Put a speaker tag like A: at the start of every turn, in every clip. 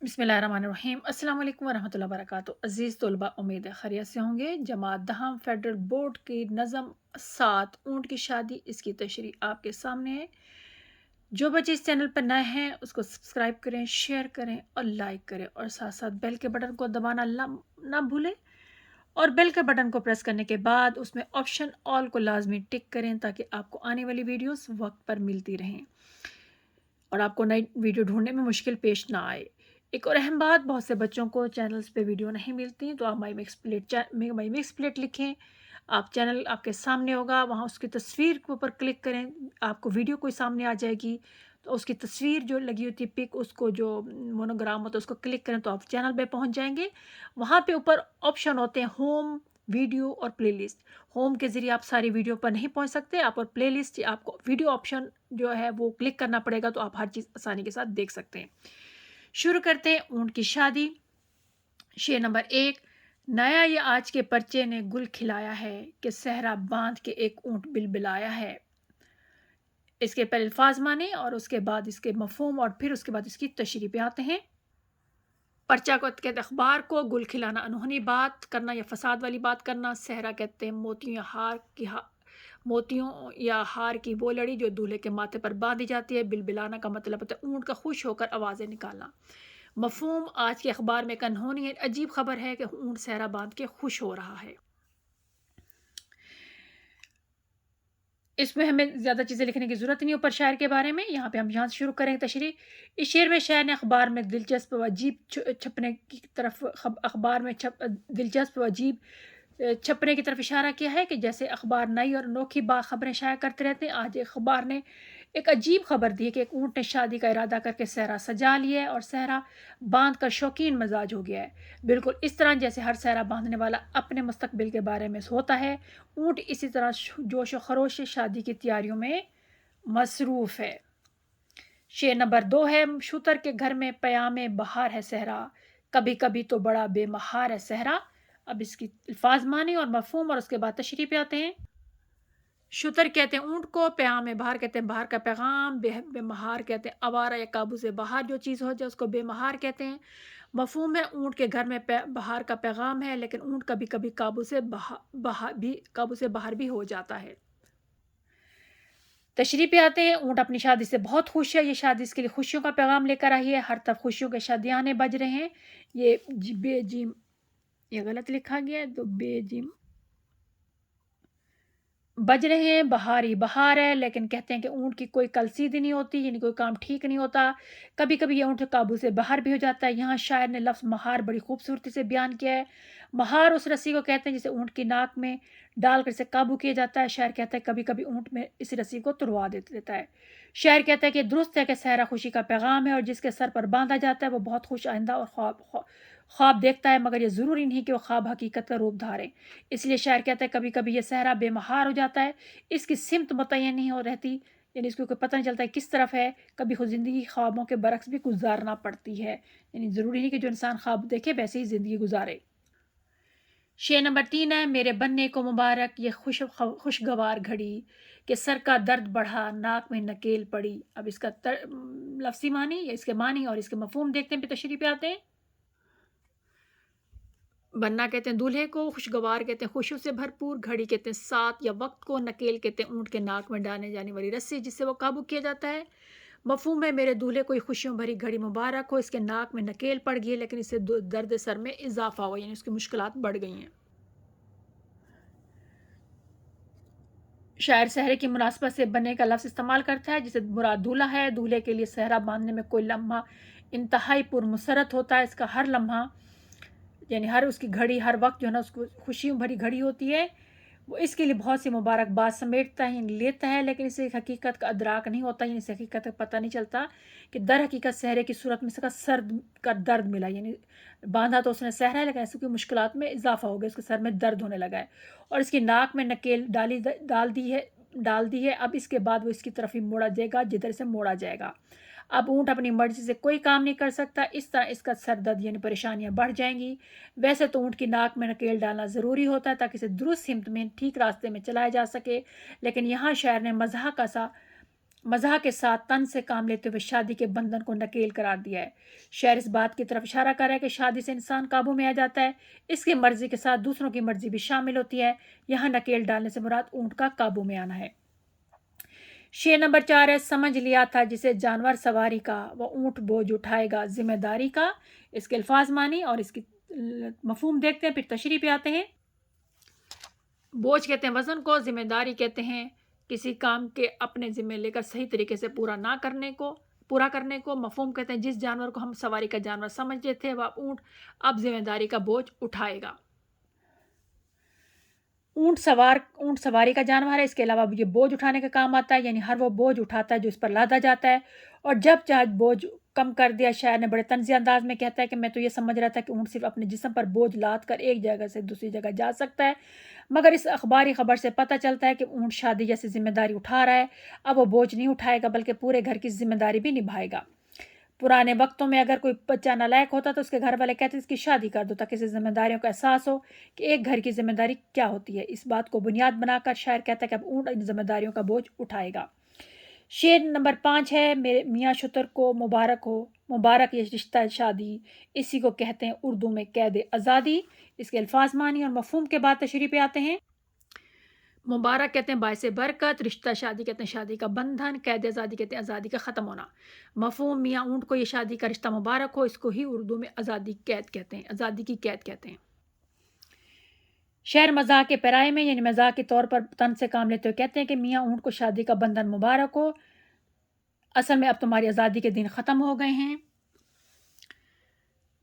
A: बिस्मिल्लाहिर्रहमानिर्रहीम। अस्सलाम वालेकुम वरहमतुल्लाहि वबरकातुहू। अज़ीज़ तलबा, उम्मीद है खैरियत से होंगे। जमात दहम फेडरल बोर्ड की नज़म 7 ऊँट की शादी, इसकी तशरीह आपके सामने है। जो बच्चे इस चैनल पर नए हैं उसको सब्सक्राइब करें, शेयर करें और लाइक करें, और साथ साथ बेल के बटन को दबाना ना भूलें। और बेल के बटन को प्रेस करने के बाद उसमें ऑप्शन ऑल को लाजमी टिक करें ताकि आपको आने वाली वीडियोस वक्त पर मिलती रहें और आपको नई वीडियो ढूंढने में मुश्किल पेश ना आए। एक और अहम बात, बहुत से बच्चों को चैनल्स पे वीडियो नहीं मिलती, तो आप माई मिक्स प्लेट लिखें। आप चैनल आपके सामने होगा, वहाँ उसकी तस्वीर के ऊपर क्लिक करें, आपको वीडियो कोई सामने आ जाएगी। तो उसकी तस्वीर जो लगी होती है, पिक, उसको जो मोनोग्राम होता है उसको क्लिक करें तो आप चैनल पे पहुँच जाएंगे। वहाँ पे ऊपर ऑप्शन होते हैं होम, वीडियो और प्लेलिस्ट। होम के ज़रिए आप सारी वीडियो पर नहीं पहुंच सकते आप, और प्लेलिस्ट आपको वीडियो ऑप्शन जो है वो क्लिक करना पड़ेगा, तो आप हर चीज़ आसानी के साथ देख सकते हैं। शुरू करते हैं ऊँट की शादी। शेर नंबर 1। नया ये आज के पर्चे ने गुल खिलाया है कि सहरा बांध के एक ऊँट बिलबिलाया है। इसके पहले अल्फाज माने और उसके बाद इसके मफहूम और फिर उसके बाद इसकी तशरीह पे आते हैं। पर्चा को कहते हैं अखबार को, गुल खिलाना अनहोनी बात करना या फसाद वाली बात करना। सहरा कहते हैं मोतियों या हार की वो लड़ी जो दूल्हे के माथे पर बांधी जाती है। बिलबिलाना का मतलब होता है ऊँट का खुश होकर आवाज़ें निकालना। मफहूम, आज के अखबार में एक अनहोनी है, अजीब खबर है कि ऊँट सहरा बांध के खुश हो रहा है। इसमें हमें ज़्यादा चीज़ें लिखने की ज़रूरत नहीं ऊपर शायर के बारे में। यहाँ से शुरू करेंगे तशरीह। इस शेर में शायर ने अखबार में दिलचस्प व अजीब छपने की तरफ अखबार में दिलचस्प व अजीब छपने की तरफ इशारा किया है कि जैसे अखबार नई और अनोखी खबरें शाया करते रहते हैं, आज एक अखबार ने एक अजीब खबर दी है कि एक ऊँट ने शादी का इरादा करके सहरा सजा लिया है और सहरा बांध का शौकीन मजाज हो गया है। बिल्कुल इस तरह जैसे हर सहरा बांधने वाला अपने मुस्तकबिल के बारे में सोता है, ऊँट इसी तरह जोश व खरोश से शादी की तैयारियों में मसरूफ़ है। शेर नंबर 2 है। शूतर के घर में पयामे बहार है सहरा, कभी कभी तो बड़ा बेमहार है सहरा। अब इसकी अल्फाज माने और मफहूम और उसके बाद तशरीह पे आते हैं। शूतर कहते हैं ऊँट को, प्याम बहार कहते हैं बाहर का पैगाम, बेमहार कहते हैं आवारा या काबू से बाहर जो चीज़ हो जाए उसको बेमहार कहते हैं। मफहूम है ऊँट के घर में बाहर का पैगाम है, लेकिन ऊँट कभी कभी काबू से बाहर भी हो जाता है। तशरीह पे आते हैं। ऊँट अपनी शादी से बहुत खुश है, ये शादी इसके लिए खुशियों का पैगाम लेकर आई है, हर तरफ खुशियों के शादियाने बज रहे हैं। ये बेजिम, ये गलत लिखा गया है, तो बेजिम बज रहे हैं, बहार ही बहार है, लेकिन कहते हैं कि ऊँट की कोई कलसीदी नहीं होती, यानी कोई काम ठीक नहीं होता। कभी कभी ये ऊँट काबू से बाहर भी हो जाता है। यहाँ शायर ने लफ्ज़ महार बड़ी खूबसूरती से बयान किया है। महार उस रस्सी को कहते हैं जिसे ऊँट की नाक में डालकर इसे काबू किया जाता है। शायर कहता है कभी कभी ऊँट में इस रस्सी को तुड़वा देता है। शायर कहता है कि दुरुस्त है कि सहरा खुशी का पैगाम है और जिसके सर पर बांधा जाता है वो बहुत खुश आइंदा और ख्वाब देखता है, मगर ये ज़रूरी नहीं कि वो ख्वाब हकीकत का रूप धारे। इसलिए शायर कहता है कभी कभी ये सहरा बेमहार हो जाता है, इसकी सिमत मुतय्यन नहीं हो रहती, यानी इसको कोई पता नहीं चलता है किस तरफ है। कभी खुद ज़िंदगी ख्वाबों के बरक्स भी गुजारना पड़ती है, यानी ज़रूरी नहीं कि जो इंसान ख्वाब देखे वैसे ही ज़िंदगी गुजारे। शेर नंबर 3 है। मेरे बनने को मुबारक ये खुशगवार घड़ी कि सर का दर्द बढ़ा, नाक में नकेल पड़ी। अब इसका लफ्सी मानी या इसके मानी और इसके मफहूम देखते हैं, फिर तशरीह पे आते हैं। बनना कहते हैं दूल्हे को, खुशगवार कहते हैं खुशियों से भरपूर, घड़ी कहते हैं साथ या वक्त को, नकेल कहते हैं ऊँट के नाक में डालने जाने वाली रस्सी जिससे वो काबू किया जाता है। मफहूम है मेरे दूल्हे को ये खुशियों भरी घड़ी मुबारक हो, इसके नाक में नकेल पड़ गई है लेकिन इससे दर्द सर में इजाफा हुआ, यानी उसकी मुश्किलात बढ़ गई हैं। शायर सहरे की मुनासबत से बनने का लफ्ज़ इस्तेमाल करता है जिसे मुराद दूल्हा है। दूल्हे के लिए सहरा बांधने में कोई लम्हा इंतहाई पुरमसरत होता है। इसका हर लम्हा, यानी हर उसकी घड़ी, हर वक्त जो है ना उसको खुशियों भरी घड़ी होती है। वो इसके लिए बहुत सी मुबारकबाद समेटता है, यानी लेता है, लेकिन इसे एक हकीकत का अदराक नहीं होता, यानी इसे हकीकत का पता नहीं चलता कि दर हकीकत सहरे की सूरत में इसका सर का दर्द मिला, यानी बांधा तो उसने सहरा है लेकिन ऐसी कोई मुश्किलात में इजाफा हो गया, उसके सर में दर्द होने लगा है और इसकी नाक में नकेल डाल दी है। अब इसके बाद वो इसकी तरफ ही मोड़ा जाएगा जिधर से मोड़ा जाएगा। अब ऊँट अपनी मर्ज़ी से कोई काम नहीं कर सकता, इस तरह इसका सर दर्द यानी परेशानियाँ बढ़ जाएँगी। वैसे तो ऊँट की नाक में नकेल डालना ज़रूरी होता है ताकि इसे दुरुस्त सिमत में ठीक रास्ते में चलाया जा सके, लेकिन यहाँ शायर ने मज़ाक के साथ तन से काम लेते हुए शादी के बंधन को नकेल करार दिया है। शायर इस बात की तरफ इशारा कर रहा है कि शादी से इंसान काबू में आ जाता है, इसकी मर्जी के साथ दूसरों की मर्जी भी शामिल होती है। यहाँ नकेल डालने से मुराद ऊँट का काबू में आना है। शेर नंबर 4 है, समझ लिया था जिसे जानवर सवारी का, वो ऊँट बोझ उठाएगा जिम्मेदारी का। इसके अल्फाज मानी और इसकी मफहूम देखते हैं, फिर तशरीह पे आते हैं। बोझ कहते हैं वज़न को, जिम्मेदारी कहते हैं किसी काम के अपने ज़िम्मे लेकर सही तरीके से पूरा करने को। मफ़हूम कहते हैं जिस जानवर को हम सवारी का जानवर समझते थे वह ऊँट अब ज़िम्मेदारी का बोझ उठाएगा। ऊँट सवारी का जानवर है, इसके अलावा ये बोझ उठाने का काम आता है, यानी हर वो बोझ उठाता है जो इस पर लादा जाता है। और जब चाहे बोझ कम कर दिया, शायर ने बड़े तंज़ी अंदाज में कहता है कि मैं तो ये समझ रहा था कि ऊँट सिर्फ अपने जिस्म पर बोझ लाद कर एक जगह से दूसरी जगह जा सकता है, मगर इस अखबारी खबर से पता चलता है कि ऊँट शादी जैसी जिम्मेदारी उठा रहा है। अब वो बोझ नहीं उठाएगा बल्कि पूरे घर की जिम्मेदारी भी निभाएगा। पुराने वक्तों में अगर कोई बच्चा नालायक होता तो उसके घर वाले कहते इसकी शादी कर दो ताकि इसे जिम्मेदारियों का एहसास हो कि एक घर की जिम्मेदारी क्या होती है। इस बात को बुनियाद बनाकर शायर कहता है कि अब ऊँट इन जिम्मेदारियों का बोझ उठाएगा। शेर नंबर 5 है, मेरे मियाँ शुतर को मुबारक हो, मुबारक ये रिश्ता शादी, इसी को कहते हैं उर्दू में कैद आज़ादी। इसके अल्फाज मानी और मफहूम के बाद तशरीह पे आते हैं। मुबारक कहते हैं बायसे बरकत, रिश्ता शादी कहते हैं शादी का बंधन, कैद आज़ादी कहते हैं आज़ादी का ख़त्म होना। मफहूम मियाँ ऊँट को ये शादी का रिश्ता मुबारक हो, इसको ही उर्दू में आज़ादी कैद कहते हैं, आज़ादी की कैद कहते हैं। शायर मज़ाक के पैराए में यानी मज़ाक के तौर पर तन से काम लेते हुए कहते हैं कि मियाँ ऊँट को शादी का बंधन मुबारक हो, असल में अब तुम्हारी आज़ादी के दिन ख़त्म हो गए हैं,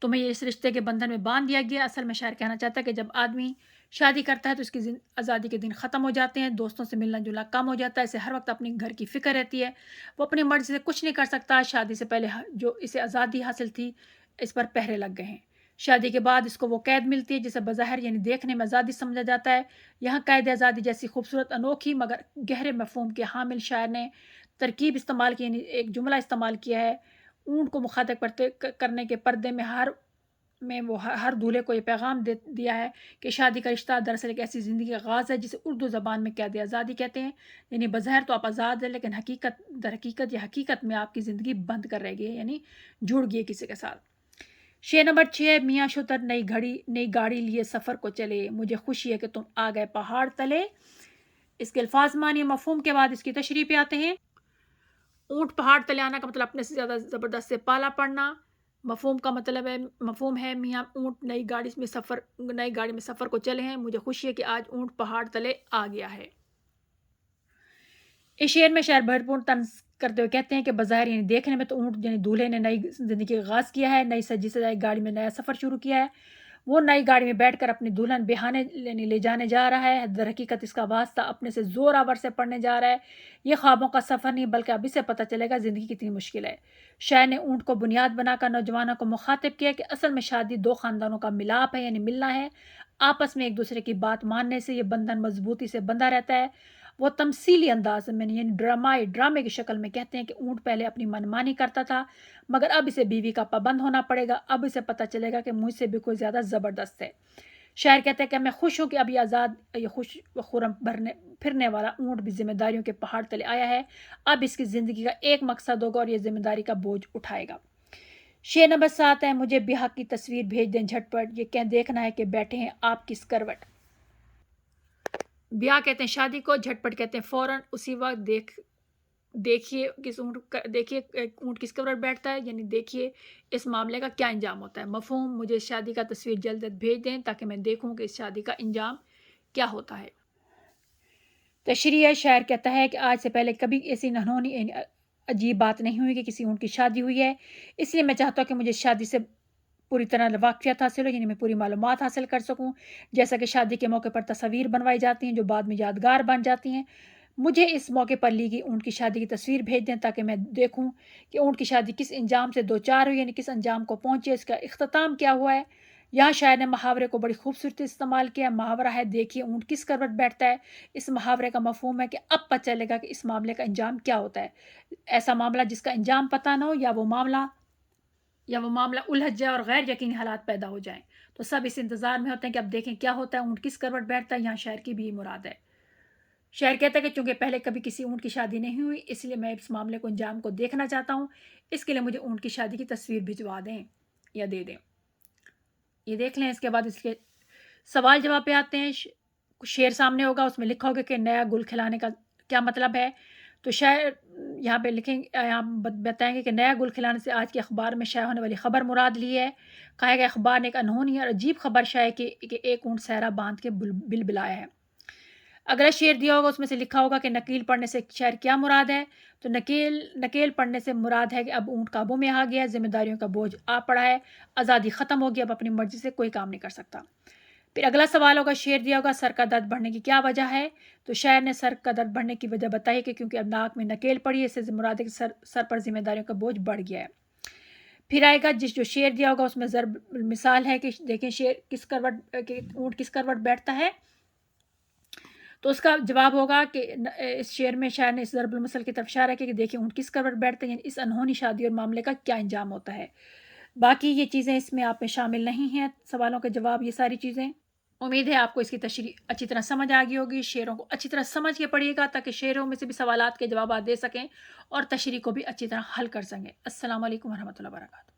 A: तुम्हें इस रिश्ते के बंधन में बांध दिया गया। असल में शायर कहना चाहता है कि जब आदमी शादी करता है तो उसकी आज़ादी के दिन ख़त्म हो जाते हैं, दोस्तों से मिलना जुलना कम हो जाता है, इसे हर वक्त अपने घर की फ़िक्र रहती है, वो अपनी मर्ज़ी से कुछ नहीं कर सकता। शादी से पहले जो इसे आज़ादी हासिल थी इस पर पहरे लग गए हैं। शादी के बाद इसको वो कैद मिलती है जिसे बज़ाहिर यानी देखने में आज़ादी समझा जाता है। यहाँ कैद आज़ादी जैसी खूबसूरत अनोखी मगर गहरे मफ़हूम के हामिल शायर ने तरकीब इस्तेमाल की, यानी एक जुमला इस्तेमाल किया है। ऊँट को मुखातब करने के पर्दे में वो हर दूल्हे को ये पैगाम दिया है कि शादी का रिश्ता दरअसल एक ऐसी ज़िंदगी का आगाज़ है जिसे उर्दू ज़बान में कैद आज़ादी कहते हैं। यानी बज़ाहिर तो आप आज़ाद हैं लेकिन हकीकत में आपकी ज़िंदगी बंद कर रह गई है, यानी जुड़ गई किसी के साथ। शेर नंबर 6, मियाँ शुतर नई गाड़ी लिए सफ़र को चले, मुझे खुशी है कि तुम आ गए पहाड़ तले। इसके अल्फाज मानिए मफहूम के बाद इसकी तशरीह पे आते हैं। ऊँट पहाड़ तले आना का मतलब अपने से ज़्यादा ज़बरदस्त से पाला पड़ना। मफ़हूम है मियाँ ऊँट नई गाड़ी में सफ़र को चले हैं, मुझे खुशी है कि आज ऊँट पहाड़ तले आ गया है। इस शेर में शायर भरपूर तंज़ करते हुए कहते हैं कि बज़ाहिर यानी देखने में तो ऊँट यानी दूल्हे ने नई ज़िंदगी का आगाज़ किया है, नई सजी सजाई गाड़ी में नया सफ़र शुरू किया है। वो नई गाड़ी में बैठकर अपनी दुल्हन बेहाने ले जाने जा रहा है। दर हकीकत इसका वास्ता अपने से ज़ोरावर से पड़ने जा रहा है। ये ख्वाबों का सफ़र नहीं बल्कि अभी से पता चलेगा ज़िंदगी कितनी मुश्किल है। शायर ने ऊँट को बुनियाद बनाकर नौजवानों को मुखातिब किया कि असल में शादी दो ख़ानदानों का मिलाप है, यानी मिलना है। आपस में एक दूसरे की बात मानने से ये बंधन मजबूती से बंधा रहता है। वो तमसीली अंदाज में यानी ड्रामे की शक्ल में कहते हैं कि ऊँट पहले अपनी मनमानी करता था मगर अब इसे बीवी का पाबंद होना पड़ेगा, अब इसे पता चलेगा कि मुझसे भी कोई ज़्यादा ज़बरदस्त है। शायर कहते हैं कि मैं खुश हूँ कि अभी आज़ाद ये खुश व खुर्रम फिरने वाला ऊँट भी जिम्मेदारियों के पहाड़ तले आया है। अब इसकी ज़िंदगी का एक मकसद होगा और ये जिम्मेदारी का बोझ उठाएगा। शेर नंबर 7 है, मुझे ब्याह की तस्वीर भेज दें झटपट, ये क्या देखना है कि बैठे हैं आप किस करवट। ब्याह कहते हैं शादी को, झटपट कहते हैं फ़ौरन, उसी वक्त देखिए ऊँट किस कवर बैठता है, यानी देखिए इस मामले का क्या अंजाम होता है। मफ़हूम, मुझे इस शादी का तस्वीर जल्द भेज दें ताकि मैं देखूं कि इस शादी का अंजाम क्या होता है। तशरीह शायर कहता है कि आज से पहले कभी ऐसी नन्होनी अजीब बात नहीं हुई कि किसी ऊँट की शादी हुई है, इसलिए मैं चाहता हूँ कि मुझे शादी से पूरी तरह वाक़फ़ियत हासिल हो, यानी मैं पूरी मालूमात हासिल कर सकूँ। जैसा कि शादी के मौके पर तस्वीर बनवाई जाती हैं जो बाद में यादगार बन जाती हैं। मुझे इस मौके पर ली गई ऊँट की शादी की तस्वीर भेज दें ताकि मैं देखूँ कि ऊँट की शादी किस अंजाम से दो चार हुई, यानी किस अंजाम को पहुँची, इसका इख्तिताम क्या हुआ है। यहाँ शायर ने मुहावरे को बड़ी खूबसूरती से इस्तेमाल किया। मुहावरा है देखिए ऊँट किस करवट बैठता है। इस मुहावरे का मफ़हूम है कि अब पता चलेगा कि इस मामले का अंजाम क्या होता है। ऐसा मामला जिसका अंजाम पता ना हो या वो मामला उलझ जाए और गैर यकीनी हालात पैदा हो जाएं, तो सब इस इंतज़ार में होते हैं कि अब देखें क्या होता है, ऊँट किस करवट बैठता है। यहाँ शायर की भी मुराद है। شاعر کہتا ہے کہ چونکہ پہلے کبھی کسی اونٹ کی شادی نہیں ہوئی، اس لیے میں اس معاملے کو انجام کو دیکھنا چاہتا ہوں، اس کے لیے مجھے اونٹ کی شادی کی تصویر بھجوا دیں یا دے دیں۔ یہ دیکھ لیں۔ اس کے بعد اس کے سوال جواب پہ آتے ہیں۔ شعر سامنے ہوگا، اس میں لکھا ہوگا کہ نیا گل کھلانے کا کیا مطلب ہے؟ تو شاعر یہاں پہ لکھیں، یہاں بتائیں گے کہ نیا گل کھلانے سے آج کے اخبار میں شائع ہونے والی خبر مراد لی ہے۔ کہا گیا اخبار نے ایک انہونی اور عجیب خبر شائع کی کہ ایک اونٹ صحرا باندھ کے بلبلایا ہے۔ اگلا شعر دیا ہوگا، اس میں سے لکھا ہوگا کہ نکیل پڑھنے سے شعر کیا مراد ہے؟ تو نکیل پڑھنے سے مراد ہے کہ اب اونٹ قابو میں آ گیا، ذمہ داریوں کا بوجھ آ پڑا ہے، آزادی ختم ہوگی، اب اپنی مرضی سے کوئی کام نہیں کر سکتا۔ پھر اگلا سوال ہوگا، شعر دیا ہوگا سر کا درد بڑھنے کی کیا وجہ ہے؟ تو شاعر نے سر کا درد بڑھنے کی وجہ بتائی کہ کیونکہ اب ناک میں نکیل پڑی ہے، اس سے مراد ہے کہ سر پر ذمہ داریوں کا بوجھ بڑھ گیا ہے۔ پھر آئے گا جو شعر دیا ہوگا، اس میں ضرب مثال ہے کہ دیکھیں شعر کس کروٹ کہ اونٹ کس کروٹ بیٹھتا ہے۔ تو اس کا جواب ہوگا کہ اس شعر میں شاعر نے اس ضرب المثل کی طرف اشارہ کیا کہ دیکھیں اونٹ کس کروٹ بیٹھتے ہیں، یعنی اس انہونی شادی اور معاملے کا کیا انجام ہوتا ہے۔ باقی یہ چیزیں اس میں آپ میں شامل نہیں ہیں، سوالوں کے جواب یہ ساری چیزیں۔ امید ہے آپ کو اس کی تشریح اچھی طرح سمجھ آ گئی ہوگی۔ شعروں کو اچھی طرح سمجھ کے پڑھیے گا تاکہ شعروں میں سے بھی سوالات کے جوابات دے سکیں اور تشریح کو بھی اچھی طرح حل کر سکیں۔ السلام علیکم ورحمۃ اللہ وبرکاتہ۔